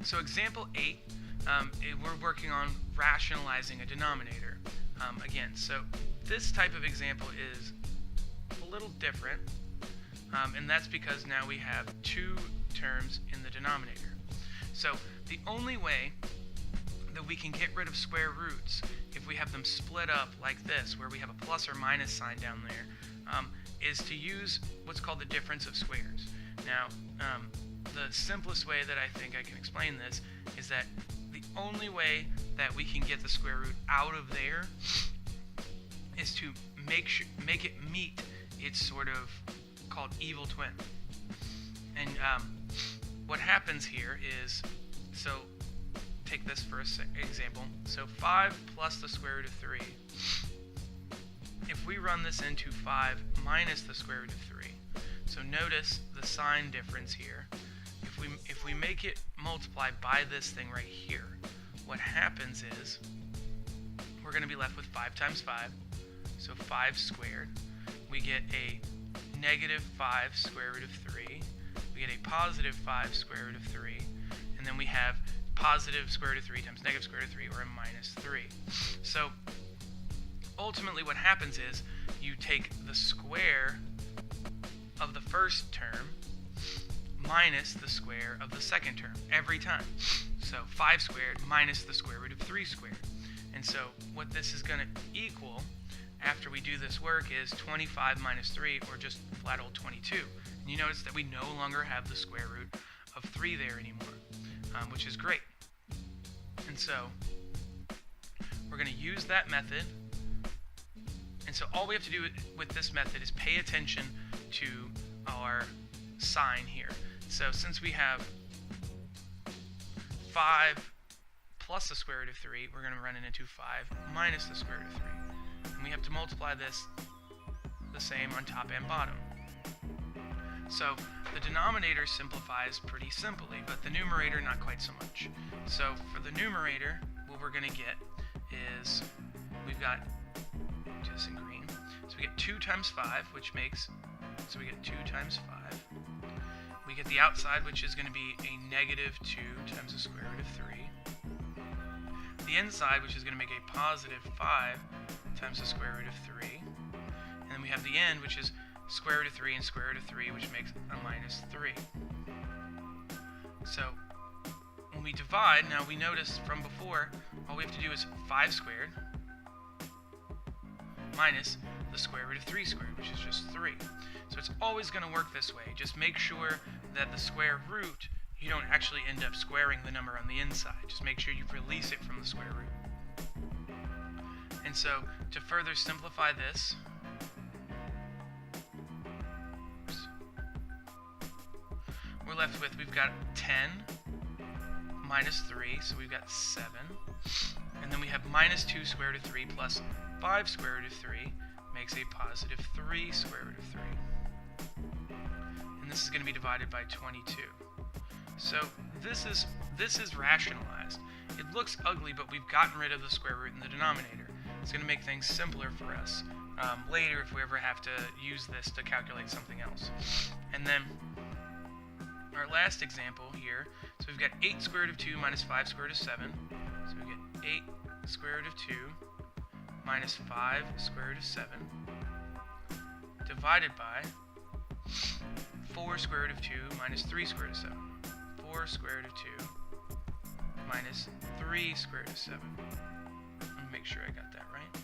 So example 8, we're working on rationalizing a denominator. Again, so this type of example is a little different, and that's because now we have two terms in the denominator. So the only way that we can get rid of square roots if we have them split up like this, where we have a plus or minus sign down there, is to use what's called the difference of squares. Now, the simplest way that I think I can explain this is that the only way that we can get the square root out of there is to make it meet its sort of called evil twin. And what happens here is, so take this for example. So 5 plus the square root of 3. If we run this into 5 minus the square root of 3, so notice the sign difference here. If we make it multiply by this thing right here, what happens is we're going to be left with 5 times 5, so 5 squared. We get a negative 5 square root of 3. We get a positive 5 square root of 3. And then we have positive square root of 3 times negative square root of 3, or a minus 3. So ultimately what happens is you take the square of the first term minus the square of the second term every time. So 5 squared minus the square root of 3 squared. And so what this is going to equal after we do this work is 25 minus 3, or just flat old 22. And you notice that we no longer have the square root of 3 there anymore, which is great. And so we're going to use that method. And so all we have to do with this method is pay attention to our sign here. So since we have 5 plus the square root of 3, we're going to run it into 5 minus the square root of 3. And we have to multiply this the same on top and bottom. So the denominator simplifies pretty simply, but the numerator not quite so much. So for the numerator, what we're going to get is, we've got, do this in green, so we get 2 times 5, which makes, so we get 2 times 5. We get the outside, which is going to be a negative 2 times the square root of 3. The inside, which is going to make a positive 5 times the square root of 3. And then we have the end, which is square root of 3 and square root of 3, which makes a minus 3. So when we divide, now we notice from before, all we have to do is 5 squared minus the square root of 3 squared, which is just 3. So it's always going to work this way. Just make sure that the square root, you don't actually end up squaring the number on the inside. Just make sure you release it from the square root. And so to further simplify this, we're left with, we've got 10 minus 3, so we've got 7. And then we have minus 2 square root of 3 plus 5 square root of 3 makes a positive 3 square root of 3. And this is going to be divided by 22. So this is rationalized. It looks ugly, but we've gotten rid of the square root in the denominator. It's going to make things simpler for us later if we ever have to use this to calculate something else. And then our last example here, so we've got 8 square root of 2 minus 5 square root of 7. So we get 8 square root of 2 minus 5 square root of 7 divided by 4 square root of 2 minus 3 square root of 7. 4 square root of 2 minus 3 square root of 7. Let me make sure I got that right.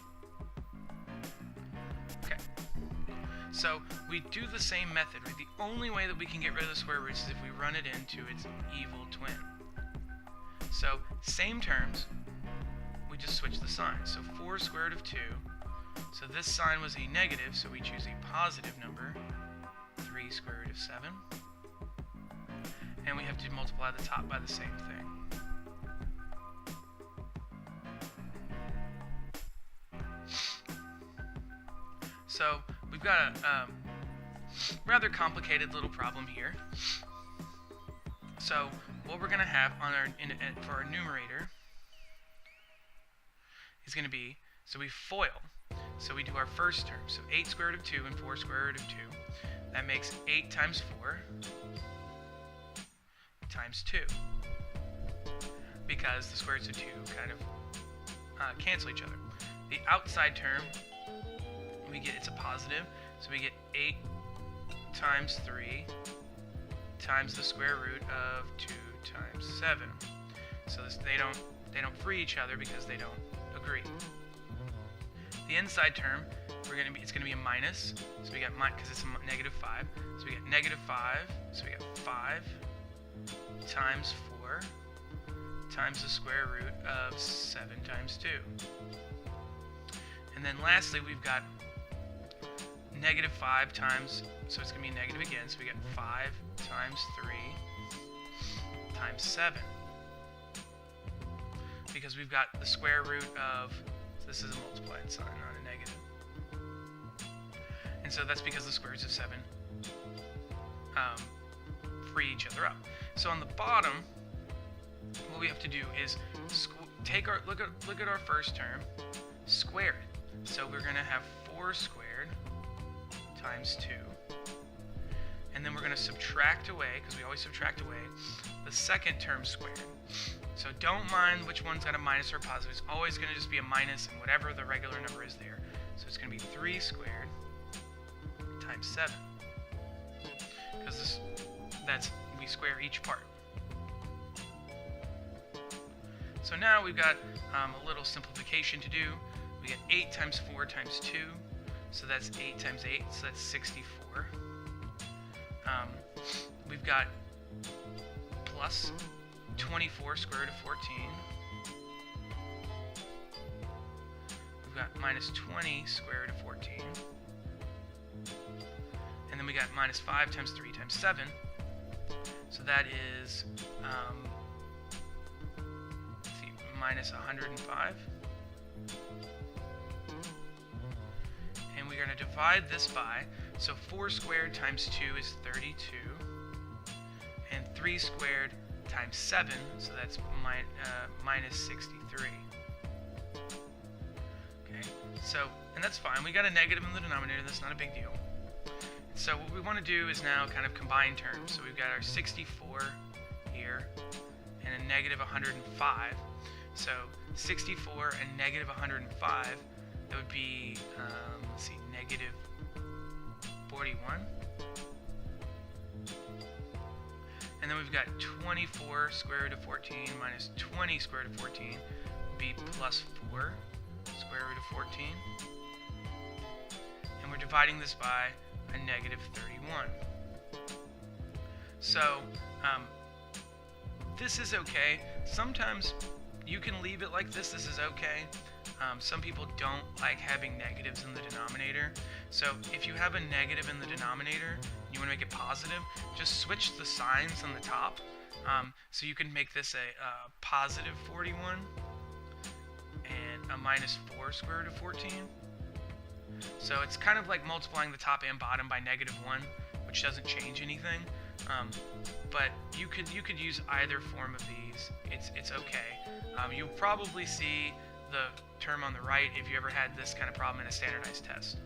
Okay. So we do the same method, right? The only way that we can get rid of the square roots is if we run it into its evil twin. So same terms, we just switch the sign. So 4 square root of 2. So this sign was a negative, so we choose a positive number. 3 square root of 7. And we have to multiply the top by the same thing. So we've got a rather complicated little problem here. So what we're going to have on for our numerator is going to be, so we FOIL. So we do our first term. So 8 square root of 2 and 4 square root of 2. That makes 8 times 4 times 2. because the square roots of 2 kind of cancel each other. The outside term, it's a positive, so we get 8 times 3 times the square root of 2 times 7. So they don't free each other because they don't agree. The inside term, it's gonna be a minus, so we got because it's a negative 5. So we get negative 5. So we got 5 times 4 times the square root of 7 times 2. And then lastly, we've got negative 5 times, so it's going to be negative again, so we get 5 times 3 times 7. Because we've got the square root of, so this is a multiplied sign, not a negative. And so that's because the square roots of 7 free each other up. So on the bottom, what we have to do is look at our first term, square it. So we're going to have 4 squared times 2. And then we're going to subtract away, because we always subtract away, the second term squared. So don't mind which one's got a minus or a positive. It's always going to just be a minus and whatever the regular number is there. So it's going to be 3 squared times 7. Because we square each part. So now we've got a little simplification to do. We get 8 times 4 times 2. So that's 8 times 8, so that's 64. We've got plus 24 square root of 14. We've got minus 20 square root of 14. And then we got minus 5 times 3 times 7. So that is minus 105. And we're going to divide this by, so 4 squared times 2 is 32, and 3 squared times 7, so that's minus 63. Okay, so, and that's fine. We got a negative in the denominator, that's not a big deal. So what we want to do is now kind of combine terms. So we've got our 64 here, and a negative 105. So 64 and negative 105, that would be, let's see, negative 41. And then we've got 24 square root of 14 minus 20 square root of 14 would be plus 4 square root of 14. And we're dividing this by a negative 31. So, this is okay. Sometimes you can leave it like this. This is okay. Some people don't like having negatives in the denominator. So if you have a negative in the denominator, you want to make it positive, just switch the signs on the top. So you can make this a positive 41 and a minus 4 square root of 14. So it's kind of like multiplying the top and bottom by negative 1, which doesn't change anything. But you could use either form of these. It's okay. You'll probably see the term on the right if you ever had this kind of problem in a standardized test.